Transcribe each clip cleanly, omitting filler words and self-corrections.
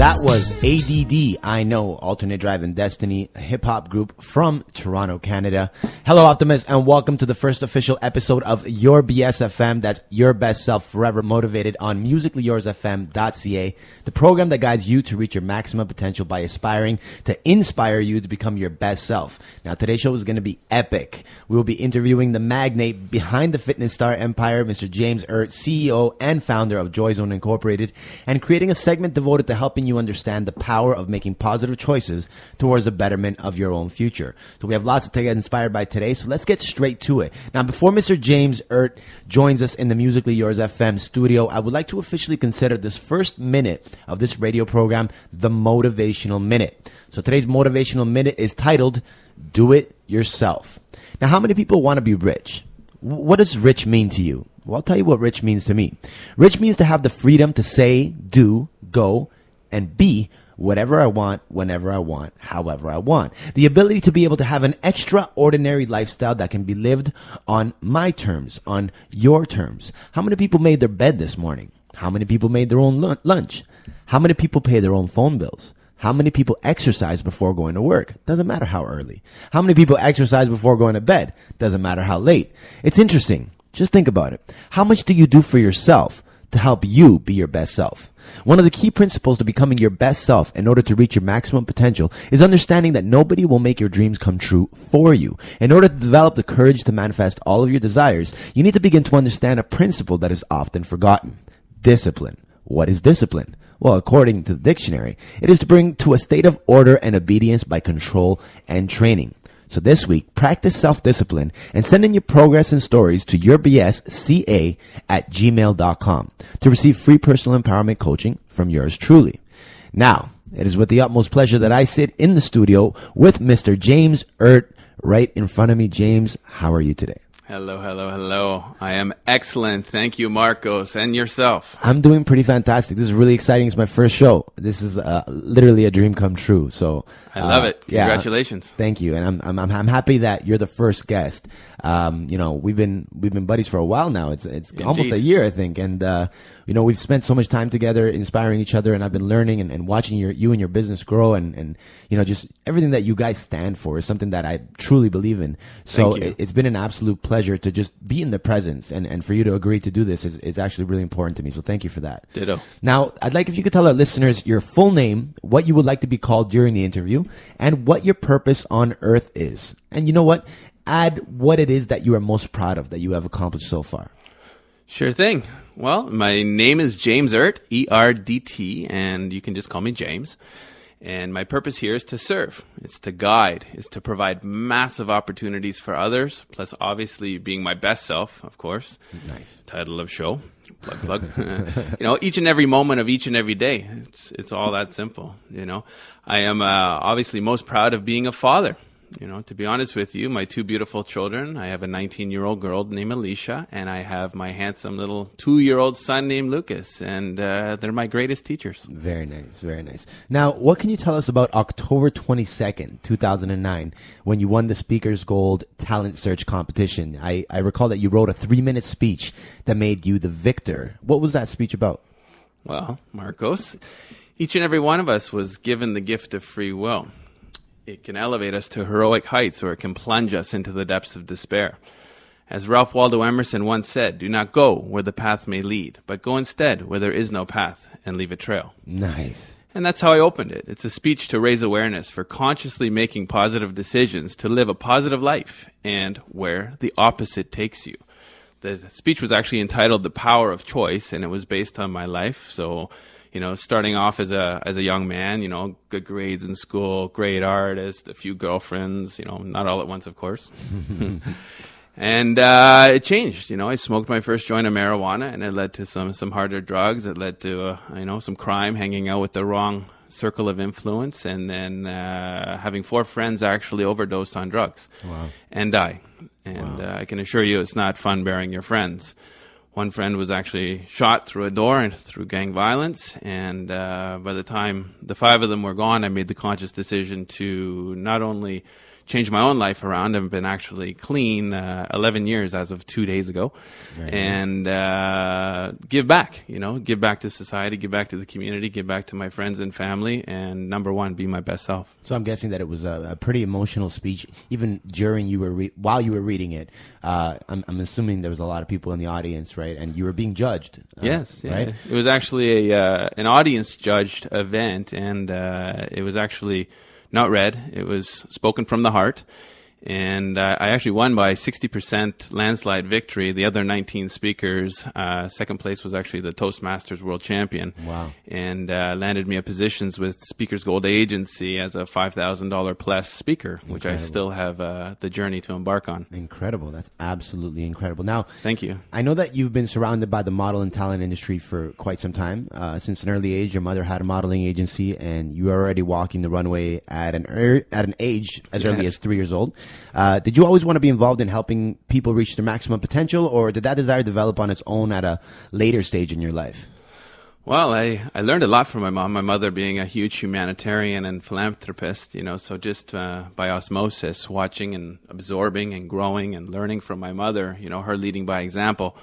That was ADD, I Know, Alternate Drive and Destiny, a hip-hop group from Toronto, Canada. Hello, optimists, and welcome to the first official episode of Your BSFM. That's Your Best Self Forever Motivated on musicallyoursfm.ca, the program that guides you to reach your maximum potential by aspiring to inspire you to become your best self. Now, today's show is going to be epic. We will be interviewing the magnate behind the fitness star empire, Mr. James Erdt, CEO and founder of Joyzone Incorporated, and creating a segment devoted to helping you understand the power of making positive choices towards the betterment of your own future. So we have lots to get inspired by today, so let's get straight to it. Now, before Mr. James Erdt joins us in the Musically Yours FM studio, I would like to officially consider this first minute of this radio program the Motivational Minute. So today's Motivational Minute is titled, Do It Yourself. Now, how many people want to be rich? What does rich mean to you? Well, I'll tell you what rich means to me. Rich means to have the freedom to say, do, go, and be whatever I want, whenever I want, however I want. The ability to be able to have an extraordinary lifestyle that can be lived on my terms, on your terms. How many people made their bed this morning? How many people made their own lunch? How many people pay their own phone bills? How many people exercise before going to work? Doesn't matter how early. How many people exercise before going to bed? Doesn't matter how late. It's interesting. Just think about it. How much do you do for yourself to help you be your best self? One of the key principles to becoming your best self in order to reach your maximum potential is understanding that nobody will make your dreams come true for you. In order to develop the courage to manifest all of your desires, you need to begin to understand a principle that is often forgotten. Discipline. What is discipline? Well, according to the dictionary, it is to bring to a state of order and obedience by control and training. So this week, practice self-discipline and send in your progress and stories to yourbsca@gmail.com to receive free personal empowerment coaching from yours truly. Now, it is with the utmost pleasure that I sit in the studio with Mr. James Erdt right in front of me. James, how are you today? Hello, hello, hello. I am excellent. Thank you, Marcos, and yourself. I'm doing pretty fantastic. This is really exciting. It's my first show. This is literally a dream come true. So I love it. Congratulations. Yeah, thank you, and I'm happy that you're the first guest. You know, we've been buddies for a while now. It's almost a year, I think, and you know, we've spent so much time together, inspiring each other, and I've been learning and watching you and your business grow, and you know, just everything that you guys stand for is something that I truly believe in. So it's been an absolute pleasure to just be in the presence, and for you to agree to do this is actually really important to me. So thank you for that. Ditto. Now, I'd like if you could tell our listeners your full name, what you would like to be called during the interview, and what your purpose on earth is. And you know what? Add what it is that you are most proud of that you have accomplished so far. Sure thing. Well, my name is James Erdt, E-R-D-T, and you can just call me James. And my purpose here is to serve. It's to guide. It's to provide massive opportunities for others, plus obviously being my best self, of course. Nice. Title of show. Plug. You know, each and every moment of each and every day. It's all that simple, you know. I am obviously most proud of being a father. You know, to be honest with you, my two beautiful children, I have a 19-year-old girl named Alicia, and I have my handsome little 2-year-old son named Lucas, and they're my greatest teachers. Very nice, very nice. Now, what can you tell us about October 22nd, 2009, when you won the Speaker's Gold Talent Search competition? I recall that you wrote a 3-minute speech that made you the victor. What was that speech about? Well, Marcos, each and every one of us was given the gift of free will. It can elevate us to heroic heights, or it can plunge us into the depths of despair. As Ralph Waldo Emerson once said, do not go where the path may lead, but go instead where there is no path and leave a trail. Nice. And that's how I opened it. It's a speech to raise awareness for consciously making positive decisions to live a positive life and where the opposite takes you. The speech was actually entitled The Power of Choice, and it was based on my life. So, you know, starting off as a young man, you know, good grades in school, great artist, a few girlfriends, you know, not all at once, of course. And it changed. You know, I smoked my first joint of marijuana, and it led to some harder drugs. It led to, you know, some crime, hanging out with the wrong circle of influence, and then having 4 friends actually overdosed on drugs. Wow. And die. And I can assure you it's not fun burying your friends. One friend was actually shot through a door and through gang violence. And by the time the 5 of them were gone, I made the conscious decision to not only changed my own life around. I've been actually clean 11 years as of 2 days ago. And give back, give back to society, give back to the community, give back to my friends and family, and number one, be my best self. So I'm guessing that it was a pretty emotional speech, even during while you were reading it. I'm assuming there was a lot of people in the audience, right? And you were being judged. Yes, yeah. Right? It was actually an audience judged event, and it was actually not read. It was spoken from the heart. And I actually won by 60% landslide victory. The other 19 speakers, second place was actually the Toastmasters World Champion. Wow. And landed me at positions with Speakers Gold Agency as a $5,000 plus speaker, which I still have the journey to embark on. Incredible. That's absolutely incredible. Now, thank you. I know that you've been surrounded by the model and talent industry for quite some time. Since an early age, your mother had a modeling agency, and you were already walking the runway at an age as early as 3 years old. Did you always want to be involved in helping people reach their maximum potential, or did that desire develop on its own at a later stage in your life? Well, I learned a lot from my mom, my mother being a huge humanitarian and philanthropist, so just by osmosis, watching and absorbing and growing and learning from my mother, her leading by example.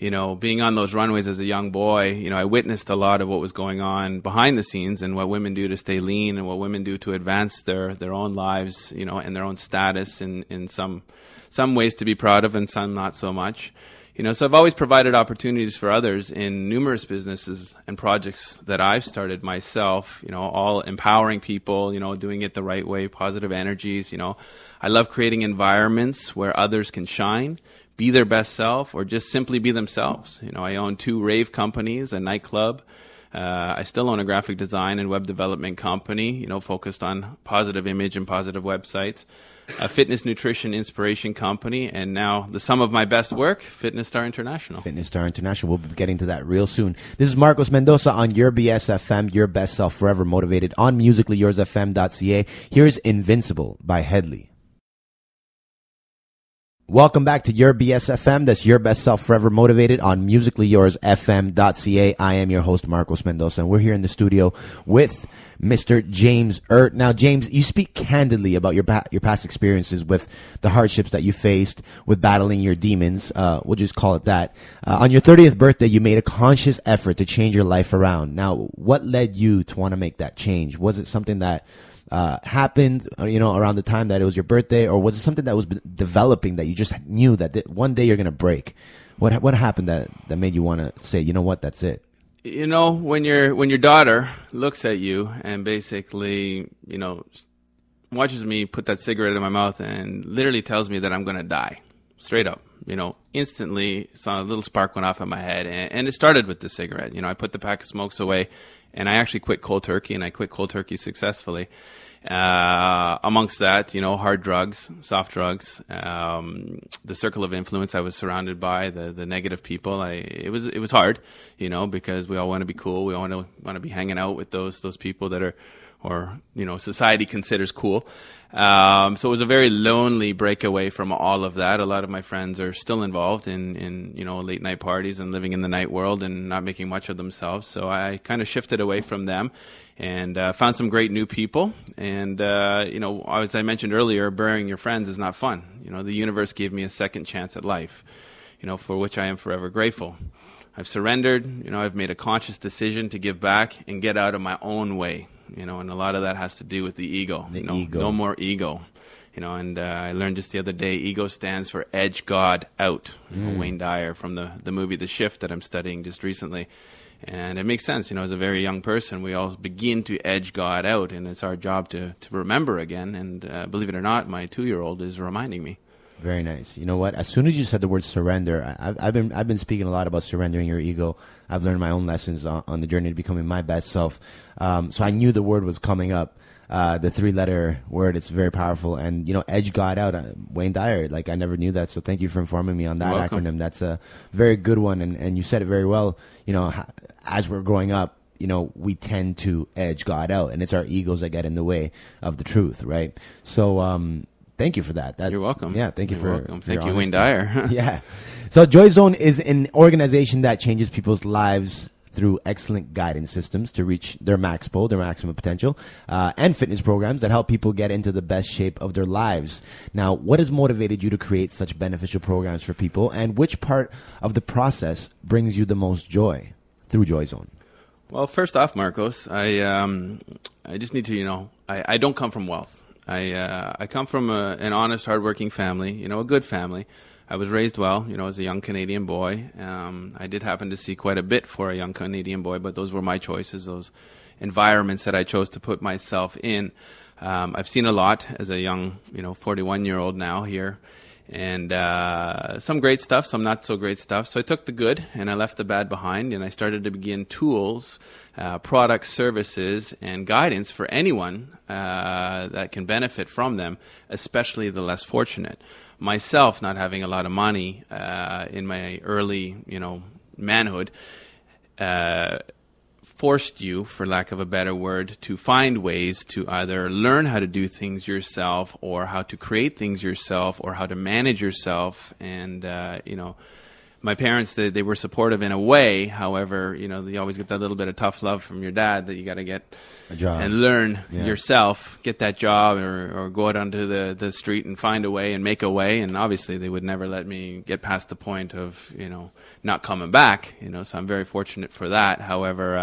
Being on those runways as a young boy, I witnessed a lot of what was going on behind the scenes and what women do to stay lean and what women do to advance their own lives, and their own status in some ways to be proud of and some not so much. So I've always provided opportunities for others in numerous businesses and projects that I've started myself, all empowering people, doing it the right way, positive energies, I love creating environments where others can shine, be their best self, or just simply be themselves. I own 2 rave companies, a nightclub. I still own a graphic design and web development company, focused on positive image and positive websites, a fitness, nutrition, inspiration company, and now the sum of my best work, Fitness Star International. Fitness Star International. We'll be getting to that real soon. This is Marcos Mendoza on yourBSFM, Your Best Self Forever Motivated, on musicallyyoursfm.ca. Here's Invincible by Headley. Welcome back to yourBSFM. That's Your Best Self Forever Motivated on musicallyyoursfm.ca. I am your host, Marcos Mendoza, and we're here in the studio with Mr. James Erdt. Now, James, you speak candidly about your past experiences with the hardships that you faced with battling your demons. We'll just call it that. On your 30th birthday, you made a conscious effort to change your life around. Now, what led you to want to make that change? Was it something that happened, around the time that it was your birthday, or was it something that was developing that you just knew that one day you're going to break? What happened that made you want to say, you know what, that's it? When your daughter looks at you and basically, watches me put that cigarette in my mouth and literally tells me that I'm going to die, straight up, instantly saw a little spark went off in my head, and it started with the cigarette. I put the pack of smokes away, and I actually quit cold turkey, and I quit cold turkey successfully. Amongst that, hard drugs, soft drugs, the circle of influence I was surrounded by, the negative people. It was hard, because we all want to be cool. We all want to be hanging out with those people that are, or society considers cool. So it was a very lonely breakaway from all of that. A lot of my friends are still involved in late night parties and living in the night world and not making much of themselves. So I kind of shifted away from them and found some great new people. And as I mentioned earlier, burying your friends is not fun. The universe gave me a second chance at life, for which I am forever grateful. I've surrendered. I've made a conscious decision to give back and get out of my own way. And a lot of that has to do with the ego. Ego. No more ego. And I learned just the other day, ego stands for edge God out. Wayne Dyer from the movie The Shift that I'm studying just recently. And it makes sense. As a very young person, we all begin to edge God out, and it's our job to remember again. And believe it or not, my 2-year-old is reminding me. Very nice. You know what? As soon as you said the word surrender, I've been speaking a lot about surrendering your ego. I've learned my own lessons on the journey to becoming my best self. So I knew the word was coming up. The 3-letter word, it's very powerful. And, edge God out, Wayne Dyer, I never knew that. So thank you for informing me on that acronym. That's a very good one. And you said it very well. As we're growing up, we tend to edge God out, and it's our egos that get in the way of the truth, right? So, thank you for that. You're welcome. Yeah, thank you You're for welcome. Thank you, honesty. Wayne Dyer. Yeah. So Joyzone is an organization that changes people's lives through excellent guidance systems to reach their their maximum potential, and fitness programs that help people get into the best shape of their lives. Now, what has motivated you to create such beneficial programs for people, and which part of the process brings you the most joy through Joyzone? Well, first off, Marcos, I just need to, I don't come from wealth. I come from an honest, hardworking family, a good family. I was raised well, as a young Canadian boy. I did happen to see quite a bit for a young Canadian boy, but those were my choices, those environments that I chose to put myself in. I've seen a lot as a young, 41-year-old now here, and some great stuff, some not so great stuff. So I took the good and I left the bad behind, and I started to begin tools, products, services, and guidance for anyone that can benefit from them, especially the less fortunate. Myself, not having a lot of money in my early, manhood, forced you, for lack of a better word, to find ways to either learn how to do things yourself, or how to create things yourself, or how to manage yourself. And, my parents, they were supportive in a way. However, you always get that little bit of tough love from your dad that you got to get a job and learn yourself, get that job, or go out onto the street and find a way and make a way. And obviously they would never let me get past the point of, not coming back, so I'm very fortunate for that. However,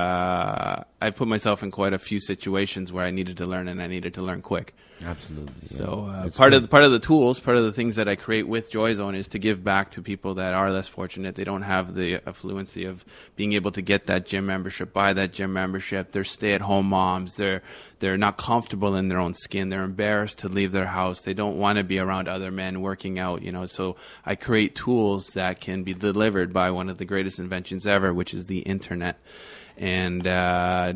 I've put myself in quite a few situations where I needed to learn, and I needed to learn quick. Absolutely. Yeah. So part of the tools, part of the things that I create with Joyzone is to give back to people that are less fortunate. They don't have the affluency of being able to get that gym membership, buy that gym membership. They're stay-at-home moms. They're not comfortable in their own skin. They're embarrassed to leave their house. They don't want to be around other men working out. So I create tools that can be delivered by one of the greatest inventions ever, which is the internet, and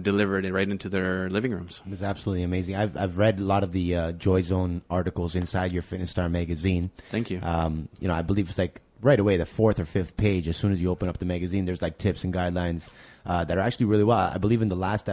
delivered it right into their living rooms. It's absolutely amazing. I've read a lot of the Joyzone articles inside your Fitness Star magazine. Thank you. I believe it's like right away the fourth or fifth page. As soon as you open up the magazine, there's like tips and guidelines that are actually really well. I believe in the last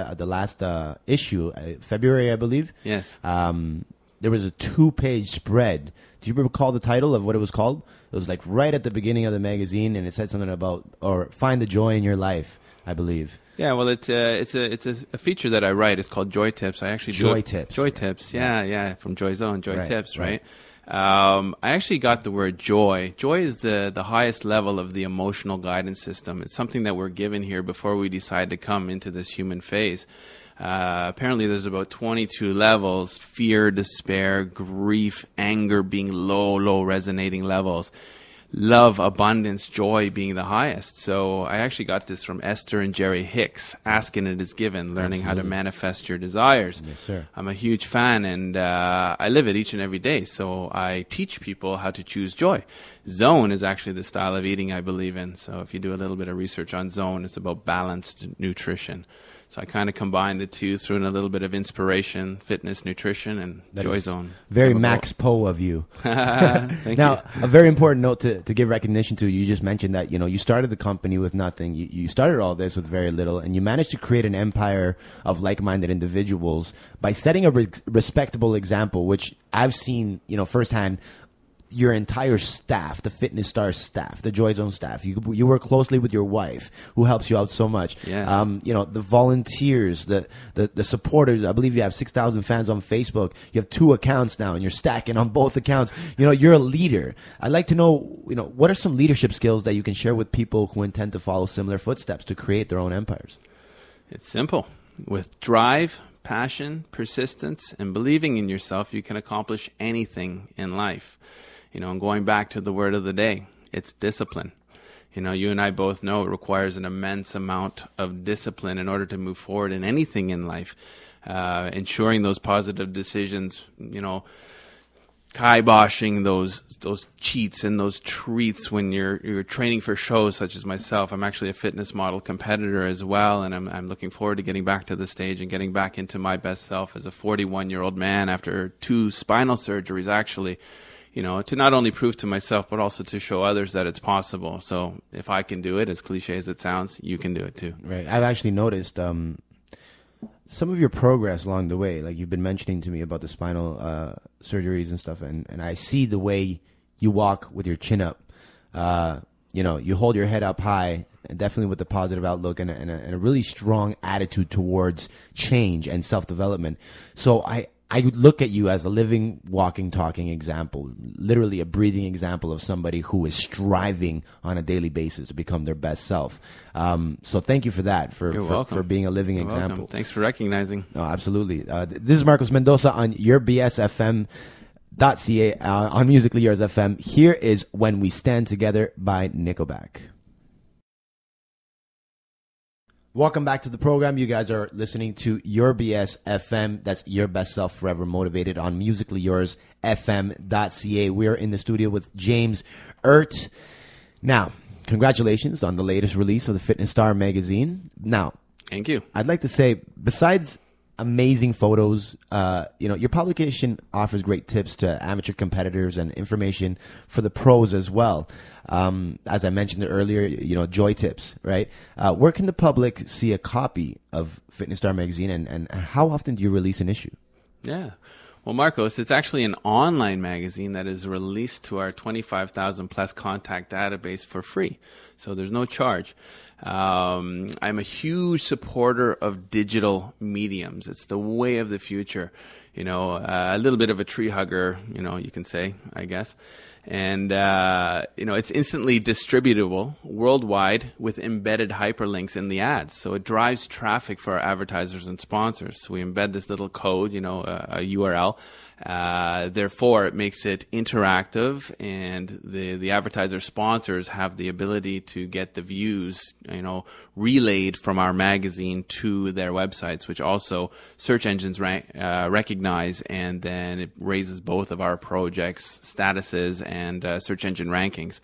issue, February, I believe. Yes. There was a 2-page spread. Do you recall the title of what it was called? It was like right at the beginning of the magazine, and it said something about, or find the joy in your life, I believe. Yeah, well, it's a feature that I write. It's called Joy Tips. I actually Joy Tips. Joy Tips. Yeah, from Joyzone, Joy Tips, right? I actually got the word joy. Joy is the highest level of the emotional guidance system. It's something that we're given here before we decide to come into this human phase. Apparently there's about 22 levels: fear, despair, grief, anger being low resonating levels, love, abundance, joy being the highest. So I actually got this from Esther and Jerry Hicks, Asking It Is Given, learning how to manifest your desires. Yes, sir. I'm a huge fan, and I live it each and every day. So I teach people how to choose joy. Zone is actually the style of eating I believe in. So if you do a little bit of research on Zone, it's about balanced nutrition. So I kind of combine the two through a little bit of inspiration, fitness, nutrition, and Joyzone. Very Max Poe of you. Thank Now, you. a very important note to give recognition to, you just mentioned that, you started the company with nothing. You started all this with very little, and you managed to create an empire of like-minded individuals by setting a respectable example, which I've seen, firsthand. Your entire staff, the Fitness Star staff, the Joyzone staff. You work closely with your wife, who helps you out so much. Yes. The volunteers, the supporters. I believe you have 6,000 fans on Facebook. You have 2 accounts now, and you're stacking on both accounts. You're a leader. I'd like to know, what are some leadership skills that you can share with people who intend to follow similar footsteps to create their own empires? It's simple. With drive, passion, persistence, and believing in yourself, you can accomplish anything in life. And going back to the word of the day, it's discipline. You and I both know it requires an immense amount of discipline in order to move forward in anything in life. Ensuring those positive decisions, kiboshing those cheats and those treats when you're training for shows such as myself. I'm actually a fitness model competitor as well, and I'm looking forward to getting back to the stage and getting back into my best self as a 41-year-old man after 2 spinal surgeries, actually. To not only prove to myself, but also to show others that it's possible. So if I can do it, as cliche as it sounds, you can do it too. Right. I've actually noticed some of your progress along the way. Like, you've been mentioning to me about the spinal surgeries and stuff, and I see the way you walk with your chin up. You hold your head up high, and definitely with a positive outlook and a really strong attitude towards change and self-development. So I would look at you as a living, walking, talking example, literally a breathing example of somebody who is striving on a daily basis to become their best self. So thank you for that, for being a living example. Welcome. Thanks for recognizing. No, absolutely. This is Marcos Mendoza on yourBSFM.ca on Musically Yours FM. Here is When We Stand Together by Nickelback. Welcome back to the program. You guys are listening to Your BS FM. That's Your Best Self Forever Motivated on Musically Yours FM.ca. We are in the studio with James Erdt. Now, congratulations on the latest release of the Fitness Star magazine. Now, thank you. I'd like to say, besides amazing photos, your publication offers great tips to amateur competitors and information for the pros as well. As I mentioned earlier, joy tips, right? Where can the public see a copy of Fitness Star magazine, and how often do you release an issue? Yeah. Well, Marcos, it's actually an online magazine that is released to our 25,000 plus contact database for free. So there's no charge. I'm a huge supporter of digital mediums. It's the way of the future. A little bit of a tree hugger, you can say, I guess. And, it's instantly distributable worldwide with embedded hyperlinks in the ads. So it drives traffic for our advertisers and sponsors. So we embed this little code, a URL. Therefore, it makes it interactive, and the advertiser sponsors have the ability to get the views, relayed from our magazine to their websites, which also search engines recognize, and then it raises both of our projects' statuses and search engine rankings.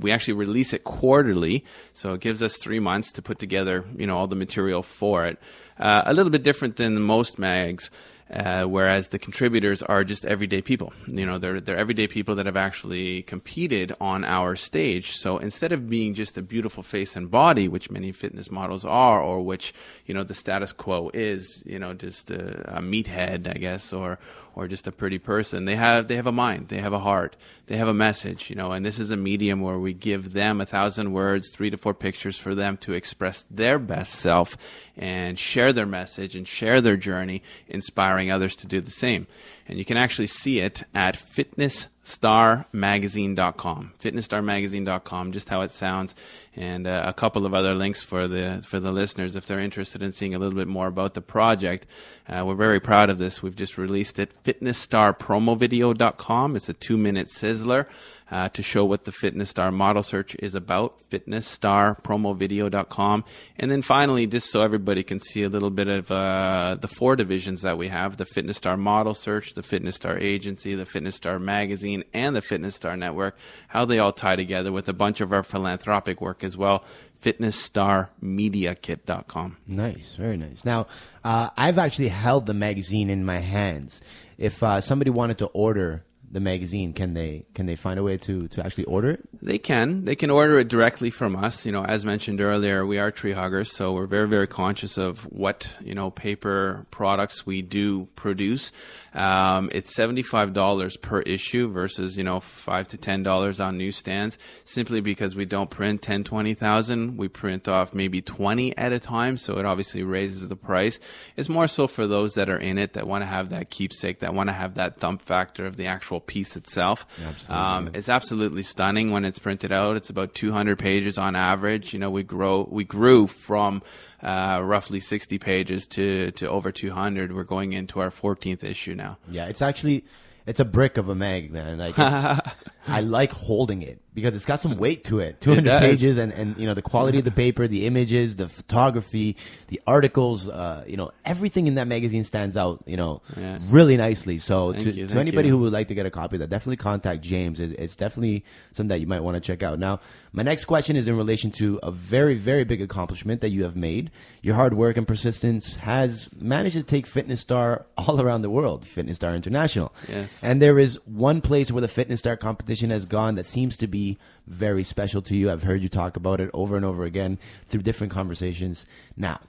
We actually release it quarterly, so it gives us 3 months to put together, all the material for it. A little bit different than most mags. Whereas the contributors are just everyday people. They're everyday people that have actually competed on our stage. So instead of being just a beautiful face and body, which many fitness models are, or which, the status quo is, just a meathead, I guess, or just a pretty person, they have a mind, they have a heart, they have a message, and this is a medium where we give them 1,000 words, 3 to 4 pictures for them to express their best self and share their message and share their journey, inspiring others to do the same. And you can actually see it at fitnessstarmagazine.com, fitnessstarmagazine.com, just how it sounds, and a couple of other links for the listeners if they're interested in seeing a little bit more about the project. We're very proud of this. We've just released it. fitnessstarpromovideo.com. It's a 2-minute sizzler to show what the Fitness Star model search is about, fitnessstarpromovideo.com. And then finally, just so everybody can see a little bit of the 4 divisions that we have, the Fitness Star model search, the Fitness Star agency, the Fitness Star magazine, and the Fitness Star network, how they all tie together with a bunch of our philanthropic work as well, fitnessstarmediakit.com. Nice, very nice. Now, I've actually held the magazine in my hands. If somebody wanted to order the magazine, can they find a way to actually order it? They can order it directly from us. As mentioned earlier, we are tree huggers, so we're very, very conscious of what paper products we do produce. It's $75 per issue versus $5 to $10 on newsstands, simply because we don't print 10, 20,000. We print off maybe 20 at a time, so it obviously raises the price. It's more so for those that are in it, that want to have that keepsake, that want to have that thump factor of the actual piece itself. It's absolutely stunning when it's printed out. It's about 200 pages on average. We grew from roughly 60 pages to over 200. We're going into our 14th issue now. Yeah, it's a brick of a mag, man. Like I like holding it because it's got some weight to it. 200 pages, and the quality of the paper, the images, the photography, the articles, everything in that magazine stands out, really nicely. So to anybody who would like to get a copy of that, definitely contact James. It's definitely something that you might want to check out. Now, my next question is in relation to a very, very big accomplishment that you have made. Your hard work and persistence has managed to take Fitness Star all around the world, Fitness Star International. Yes. And there is one place where the Fitness Star competition has gone that seems to be very special to you. I've heard you talk about it over and over again through different conversations. Now,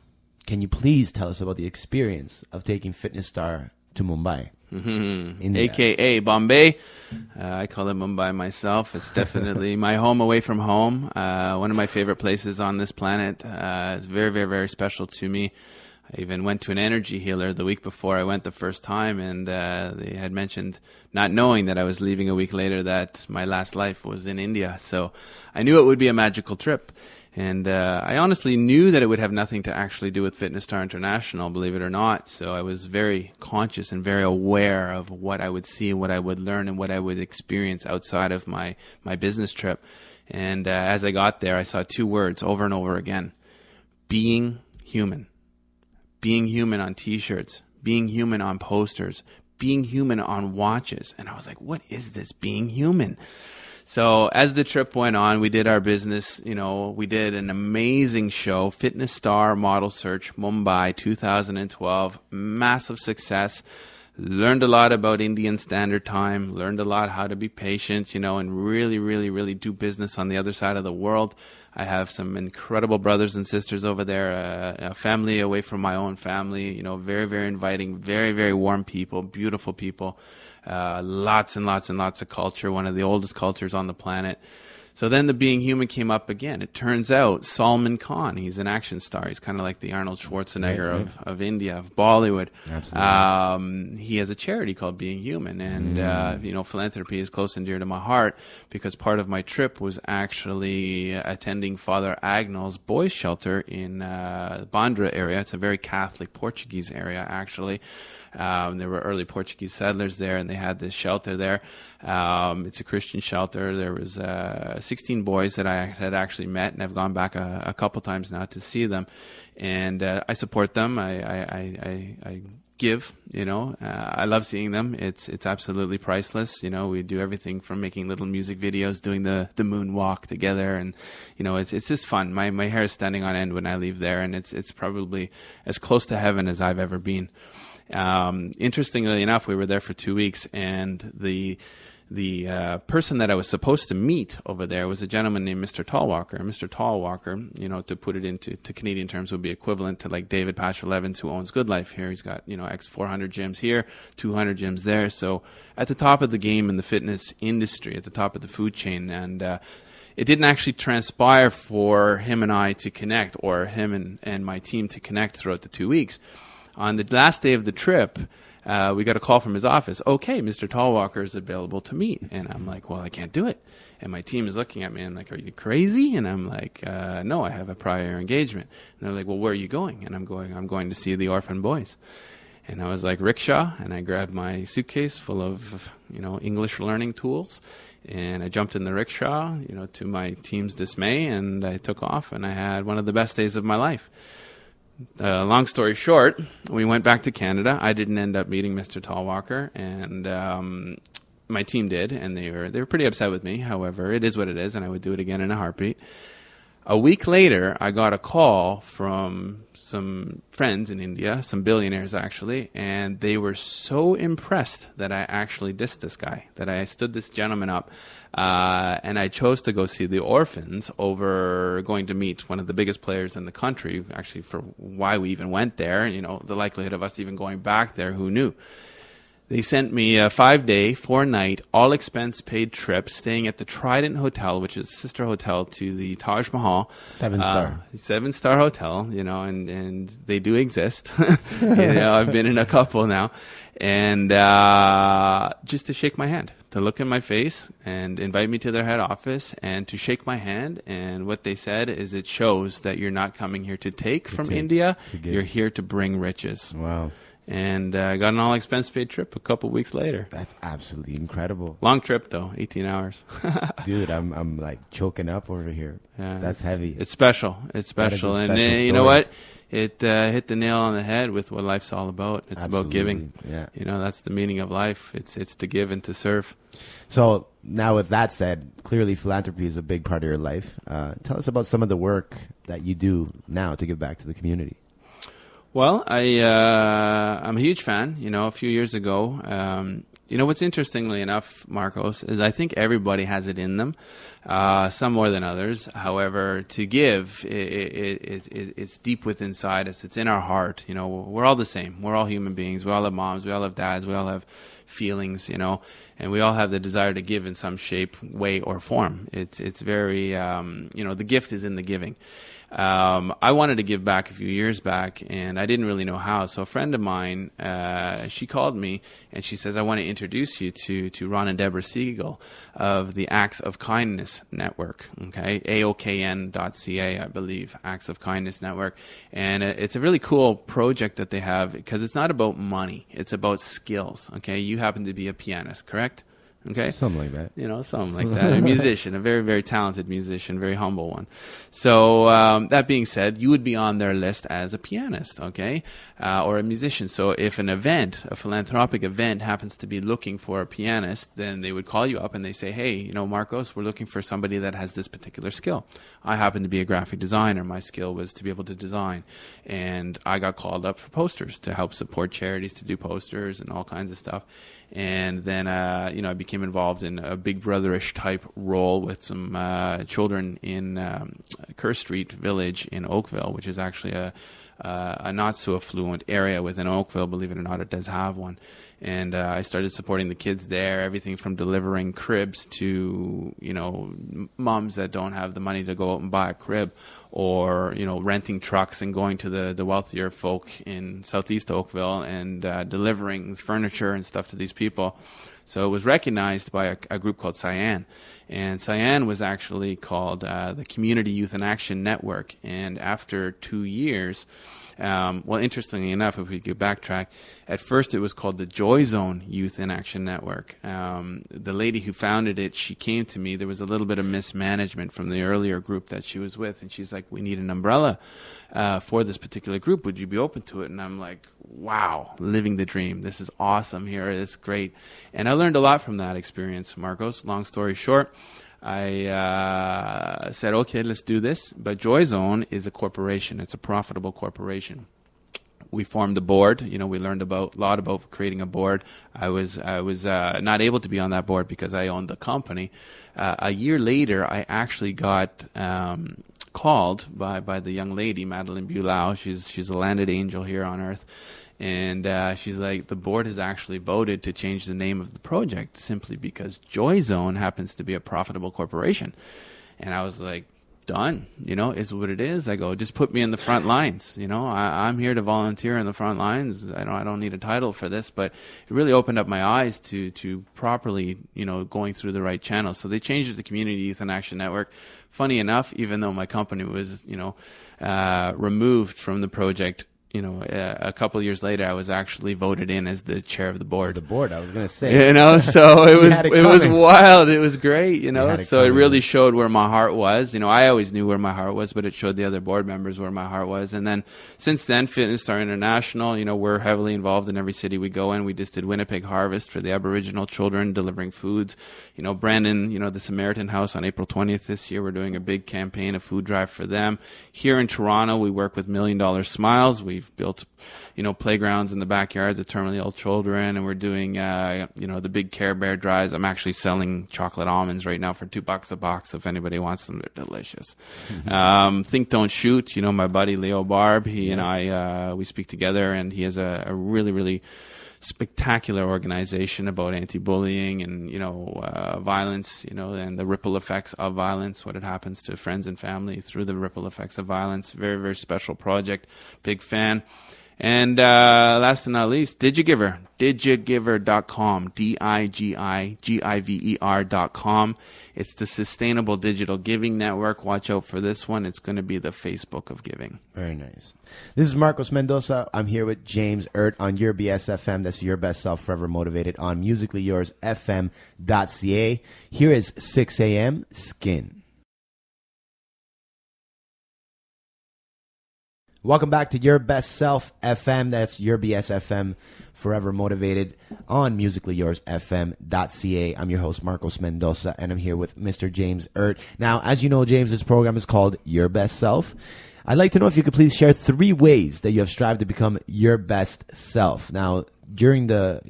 can you please tell us about the experience of taking Fitness Star to Mumbai? India. AKA Bombay. I call it Mumbai myself. It's definitely my home away from home. One of my favorite places on this planet. It's very, very, very special to me. I even went to an energy healer the week before I went the first time, and they had mentioned, not knowing that I was leaving a week later, that my last life was in India. So I knew it would be a magical trip. And I honestly knew that it would have nothing to actually do with Fitness Star International, believe it or not. So I was very conscious and very aware of what I would see, what I would learn, and what I would experience outside of my business trip. And as I got there, I saw two words over and over again: being human. Being human on T-shirts, being human on posters, being human on watches. And I was like, what is this being human? So as the trip went on, we did our business. We did an amazing show, Fitness Star Model Search Mumbai 2012, massive success. Learned a lot about Indian Standard Time, learned a lot how to be patient, and really, really, really do business on the other side of the world. I have some incredible brothers and sisters over there, a family away from my own family, very, very inviting, very, very warm people, beautiful people, lots and lots and lots of culture, one of the oldest cultures on the planet. So then the being human came up again. It turns out Salman Khan, he's an action star. He's kind of like the Arnold Schwarzenegger of India, of Bollywood. Absolutely. He has a charity called Being Human. And, philanthropy is close and dear to my heart because part of my trip was actually attending Father Agnell's boys' shelter in Bandra area. It's a very Catholic Portuguese area, actually. There were early Portuguese settlers there, and they had this shelter there. It's a Christian shelter. There was 16 boys that I had actually met, and I've gone back a couple times now to see them. And I support them. I give. I love seeing them. It's absolutely priceless. We do everything from making little music videos, doing the moonwalk together, and it's just fun. My hair is standing on end when I leave there, and it's probably as close to heaven as I've ever been. Interestingly enough, we were there for 2 weeks, and the person that I was supposed to meet over there was a gentleman named Mr. Tallwalker. Mr. Tallwalker, to put it into Canadian terms, would be equivalent to like David Patrick-Levins, who owns Good Life here. He's got, X 400 gyms here, 200 gyms there. So at the top of the game in the fitness industry, at the top of the food chain. And it didn't actually transpire for him and I to connect, or him and my team to connect throughout the 2 weeks. On the last day of the trip, we got a call from his office. Okay, Mr. Tallwalker is available to meet. And I'm like, well, I can't do it. And my team is looking at me and like, are you crazy? And I'm like, no, I have a prior engagement. And they're like, well, where are you going? And I'm going to see the orphan boys. And I was like, rickshaw. And I grabbed my suitcase full of, English learning tools. And I jumped in the rickshaw, to my team's dismay. And I took off, and I had one of the best days of my life. Long story short, we went back to Canada. I didn't end up meeting Mr. Tallwalker, and my team did, and they were pretty upset with me. However, it is what it is, and I would do it again in a heartbeat. A week later, I got a call from some friends in India, some billionaires actually, and they were so impressed that I actually dissed this guy, that I stood this gentleman up, and I chose to go see the orphans over going to meet one of the biggest players in the country, actually for why we even went there, the likelihood of us even going back there, who knew? They sent me a 5-day, 4-night, all-expense-paid trip, staying at the Trident Hotel, which is a sister hotel to the Taj Mahal. 7-star. 7-star hotel, and they do exist. I've been in a couple now. And just to shake my hand, to look in my face and invite me to their head office and to shake my hand. And what they said is, it shows that you're not coming here to take from India. You're here to bring riches. Wow. And I got an all-expense-paid trip a couple weeks later. That's absolutely incredible. Long trip, though, 18 hours. Dude, I'm like choking up over here. Yeah, that's heavy. It's special. It's special. And you know what? It hit the nail on the head with what life's all about. It's about giving. Yeah. That's the meaning of life. It's to give and to serve. So now with that said, clearly philanthropy is a big part of your life. Tell us about some of the work that you do now to give back to the community. Well, I'm a huge fan. A few years ago, What's interestingly enough, Marcos, is I think everybody has it in them, some more than others. However, to give, it's deep within inside us. It's in our heart. We're all the same. We're all human beings. We all have moms. We all have dads. We all have feelings, and we all have the desire to give in some shape, way, or form. It's very, the gift is in the giving. I wanted to give back a few years back, and I didn't really know how. So a friend of mine, she called me, and she says, I want to introduce you to Ron and Deborah Siegel of the Acts of Kindness Network, okay? AOKN.ca, I believe, Acts of Kindness Network. And it's a really cool project that they have, because it's not about money. It's about skills, okay? You happen to be a pianist, correct? Okay. Something like that. Something like that. A musician, a very, very talented musician, very humble one. So that being said, you would be on their list as a pianist, okay, or a musician. So if an event, a philanthropic event, happens to be looking for a pianist, then they would call you up and they say, hey, Marcos, we're looking for somebody that has this particular skill. I happen to be a graphic designer. My skill was to be able to design. And I got called up for posters to help support charities to do posters and all kinds of stuff. And then, I became involved in a Big Brother-ish type role with some children in Kerr Street Village in Oakville, which is actually a not so affluent area within Oakville. Believe it or not, it does have one. And I started supporting the kids there, everything from delivering cribs to, moms that don't have the money to go out and buy a crib, or, renting trucks and going to the wealthier folk in Southeast Oakville and delivering furniture and stuff to these people. So it was recognized by a group called Cyan. And Cyan was actually called the Community Youth in Action Network. And after 2 years, interestingly enough, if we could backtrack, at first it was called the Joyzone Youth in Action Network. The lady who founded it, she came to me. There was a little bit of mismanagement from the earlier group that she was with, and she's like, we need an umbrella for this particular group. Would you be open to it? And I'm like, wow, living the dream. This is awesome here. It's great. And I learned a lot from that experience, Marcos. Long story short, I said, okay, let's do this. But Joyzone is a corporation. It's a profitable corporation. We formed a board. We learned a lot about creating a board. I was not able to be on that board because I owned the company. A year later, I actually got called by the young lady, Madeline Bulau. She's a landed angel here on Earth. And she's like, the board has actually voted to change the name of the project simply because Joyzone happens to be a profitable corporation. And I was like, done, is what it is. I go, just put me in the front lines. I'm here to volunteer in the front lines. I don't need a title for this, but it really opened up my eyes to properly, going through the right channels. So they changed it to Community Youth in Action Network. Funny enough, even though my company was, removed from the project, a couple of years later, I was actually voted in as the chair of the board. The board, I was going to say. So it was wild. It was great, So it really showed where my heart was. I always knew where my heart was, but it showed the other board members where my heart was. And then since then, Fitness Star International, we're heavily involved in every city we go in. We just did Winnipeg Harvest for the Aboriginal children, delivering foods. Brandon, the Samaritan House on April 20th this year, we're doing a big campaign, a food drive for them. Here in Toronto, we work with $1 Million Smiles. We've built, playgrounds in the backyards of terminally ill children, and we're doing, the big Care Bear drives. I'm actually selling chocolate almonds right now for $2 a box if anybody wants them. They're delicious. Think Don't Shoot, my buddy Leo Barb, he and I, we speak together, and he has a really, really spectacular organization about anti-bullying and violence, and the ripple effects of violence, what it happens to friends and family through the ripple effects of violence. Very, very special project. Big fan. And last but not least, Digigiver, digigiver.com, digigiver.com. It's the Sustainable Digital Giving Network. Watch out for this one. It's going to be the Facebook of giving. Very nice. This is Marcos Mendoza. I'm here with James Erdt on yourBSFM. That's Your Best Self Forever Motivated on musicallyyours.fm.ca. Here is 6 a.m. Skin. Welcome back to Your Best Self FM. That's yourBSFM Forever Motivated on musicallyyours.fm.ca. I'm your host, Marcos Mendoza, and I'm here with Mr. James Erdt. Now, as you know, James, this program is called Your Best Self. I'd like to know if you could please share 3 ways that you have strived to become your best self. Now, during the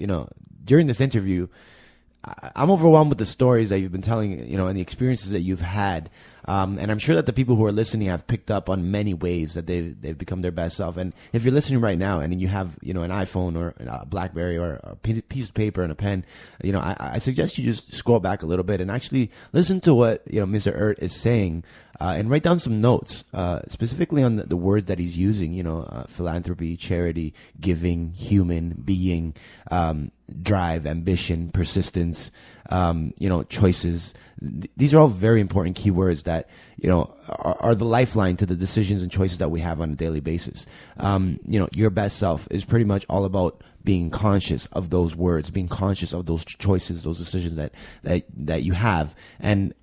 during this interview, I'm overwhelmed with the stories that you've been telling, and the experiences that you've had. And I'm sure that the people who are listening have picked up on many ways that they've become their best self. And if you're listening right now and you have, an iPhone or a BlackBerry or a piece of paper and a pen, I suggest you just scroll back a little bit and actually listen to what, Mr. Erdt is saying, and write down some notes, specifically on the words that he's using, philanthropy, charity, giving, human, being, drive, ambition, persistence, choices. These are all very important keywords that, are the lifeline to the decisions and choices that we have on a daily basis. Your best self is pretty much all about being conscious of those words, being conscious of those choices, those decisions that you have, and,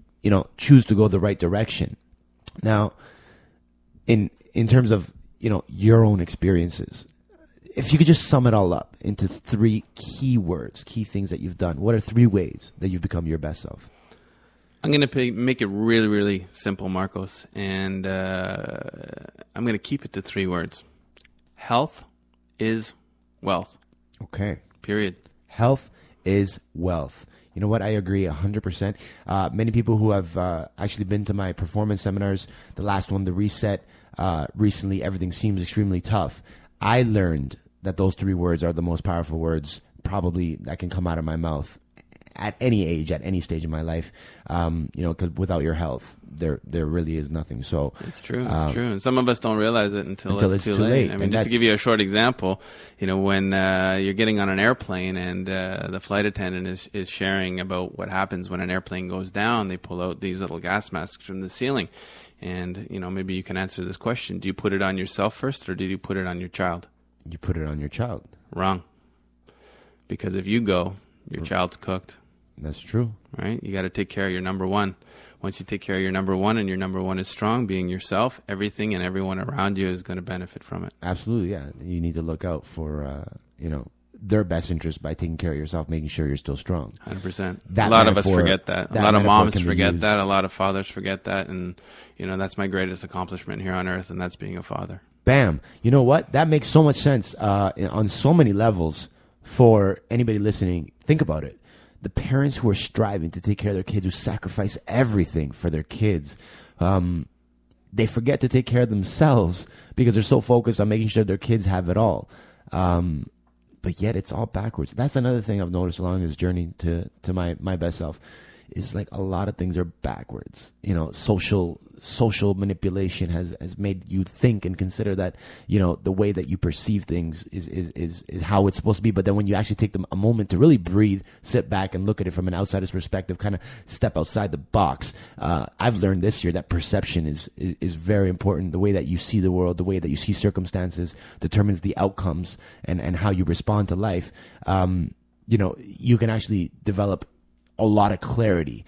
choose to go the right direction. Now, in terms of, your own experiences, if you could just sum it all up into 3 key words, key things that you've done, what are 3 ways that you've become your best self? I'm going to make it really, really simple, Marcos, and I'm going to keep it to 3 words. Health is wealth. Okay. Period. Health is wealth. You know what? I agree 100%. Many people who have actually been to my performance seminars, the last one, the Reset, recently, everything seems extremely tough. I learned that those 3 words are the most powerful words probably that can come out of my mouth at any age, at any stage in my life. Because without your health, there really is nothing. So it's true. It's true. And some of us don't realize it until it's too late. I mean, just to give you a short example, when you're getting on an airplane and the flight attendant is sharing about what happens when an airplane goes down, they pull out these little gas masks from the ceiling. And, maybe you can answer this question. Do you put it on yourself first, or did you put it on your child? You put it on your child. Wrong. Because if you go, your child's cooked. That's true. Right? You got to take care of your number one. Once you take care of your number one, and your number one is strong, being yourself, everything and everyone around you is going to benefit from it. Absolutely, yeah. You need to look out for, their best interest by taking care of yourself, making sure you're still strong. 100%. A lot of us forget that. A lot of moms forget that. A lot of fathers forget that. And, that's my greatest accomplishment here on earth, and that's being a father. Bam. You know what? That makes so much sense on so many levels for anybody listening. Think about it. The parents who are striving to take care of their kids, who sacrifice everything for their kids, they forget to take care of themselves because they're so focused on making sure their kids have it all. But yet it's all backwards. That's another thing I've noticed along this journey to my best self, is like a lot of things are backwards. Social manipulation has made you think and consider that, the way that you perceive things is how it's supposed to be. But then when you actually take a moment to really breathe, sit back and look at it from an outsider's perspective, kind of step outside the box. I've learned this year that perception is very important. The way that you see the world, the way that you see circumstances determines the outcomes and how you respond to life. You can actually develop a lot of clarity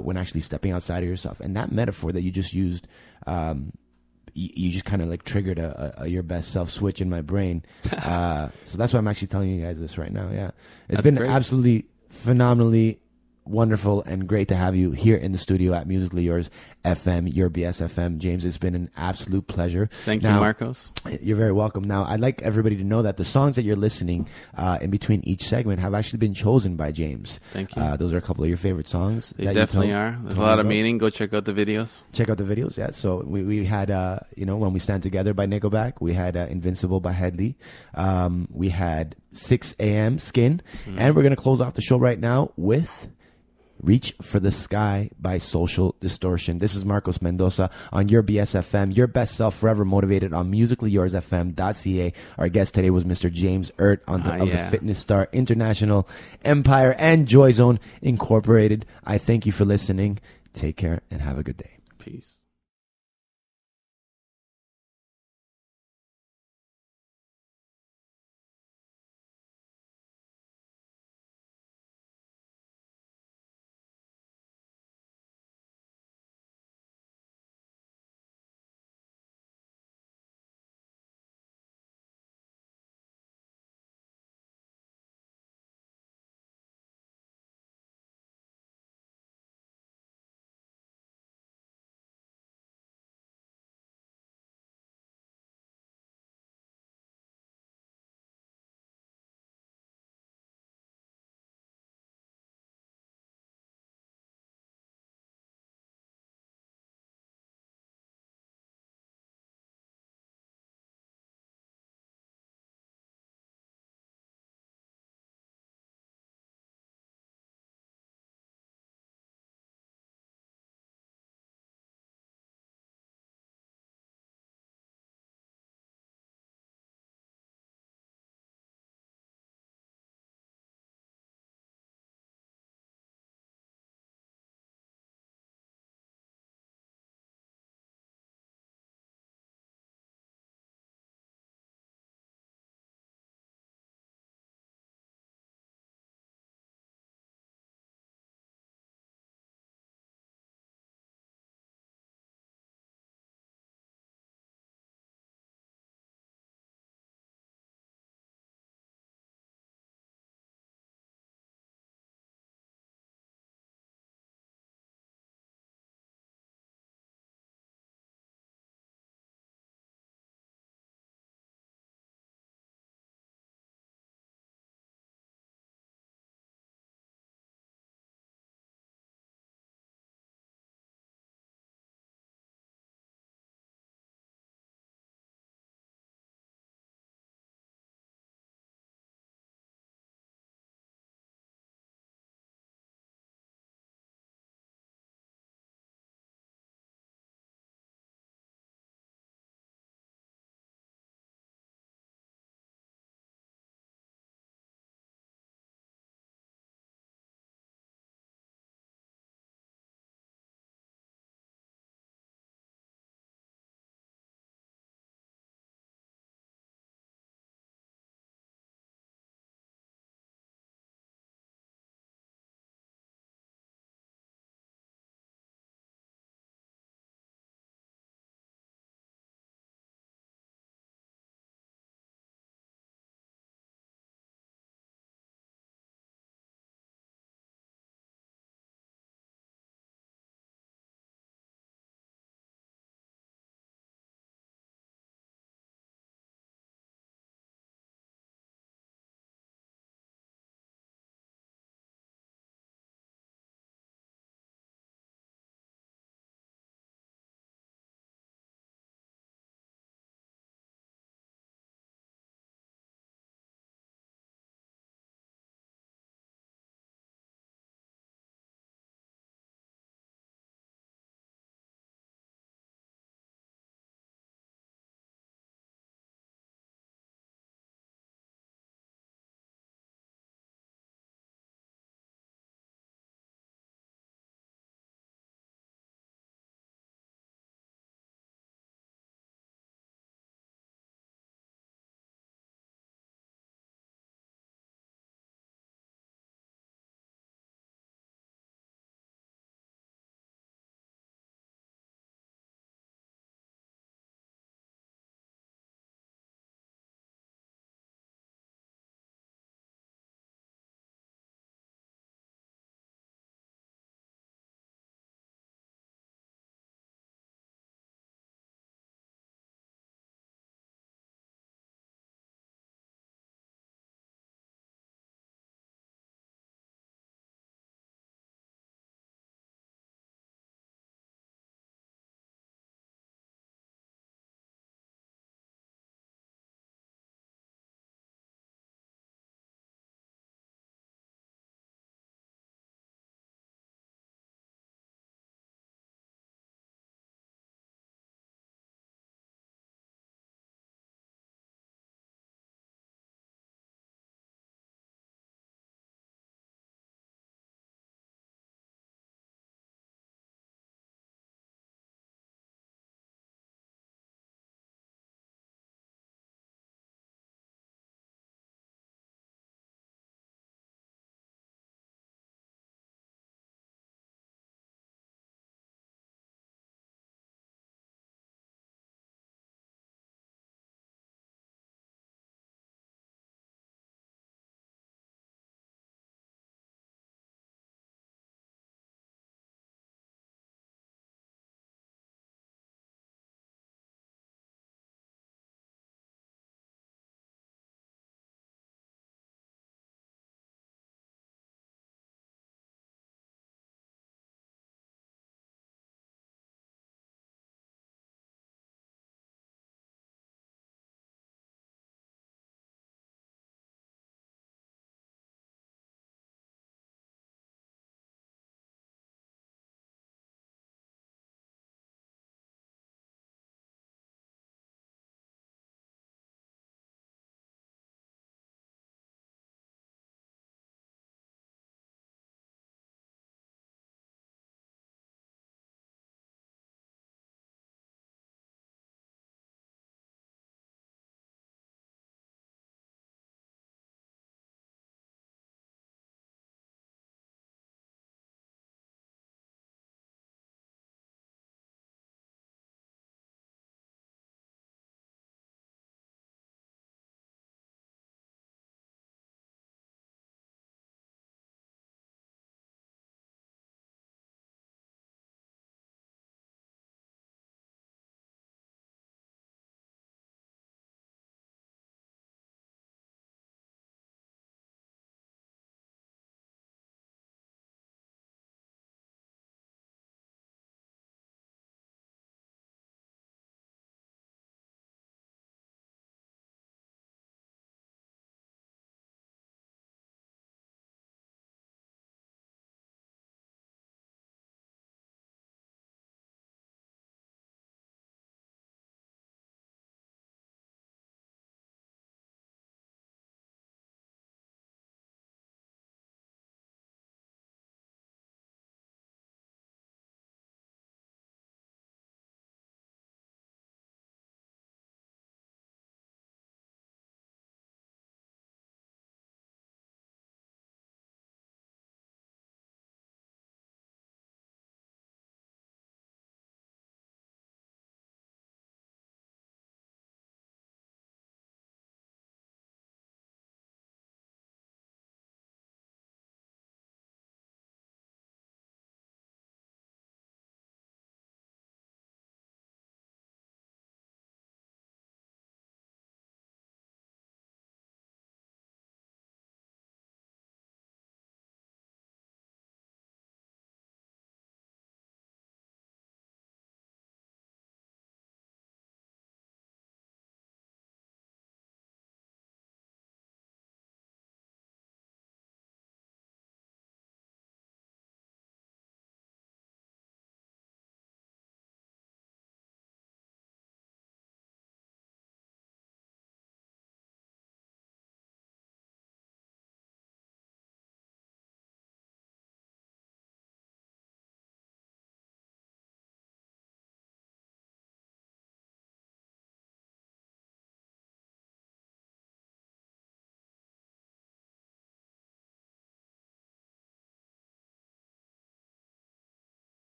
when actually stepping outside of yourself. And that metaphor that you just used, you just kind of like triggered a your best self switch in my brain. So that's why I'm actually telling you guys this right now. Yeah, it's been absolutely phenomenally wonderful and great to have you here in the studio at Musically Yours FM, yourBSFM. James, it's been an absolute pleasure. Thank you, Marcos. You're very welcome. Now, I'd like everybody to know that the songs that you're listening in between each segment have actually been chosen by James. Thank you. Those are a couple of your favorite songs. They definitely are. There's a lot of meaning. Go check out the videos. Check out the videos, yeah. So we had, When We Stand Together by Nickelback. We had Invincible by Headley. We had 6 a.m. Skin. And we're going to close off the show right now with Reach for the Sky by Social Distortion. This is Marcos Mendoza on yourBSFM, Your Best Self Forever Motivated on musicallyyoursfm.ca. Our guest today was Mr. James Erdt of the Fitness Star International Empire and Joyzone Incorporated. I thank you for listening. Take care and have a good day. Peace.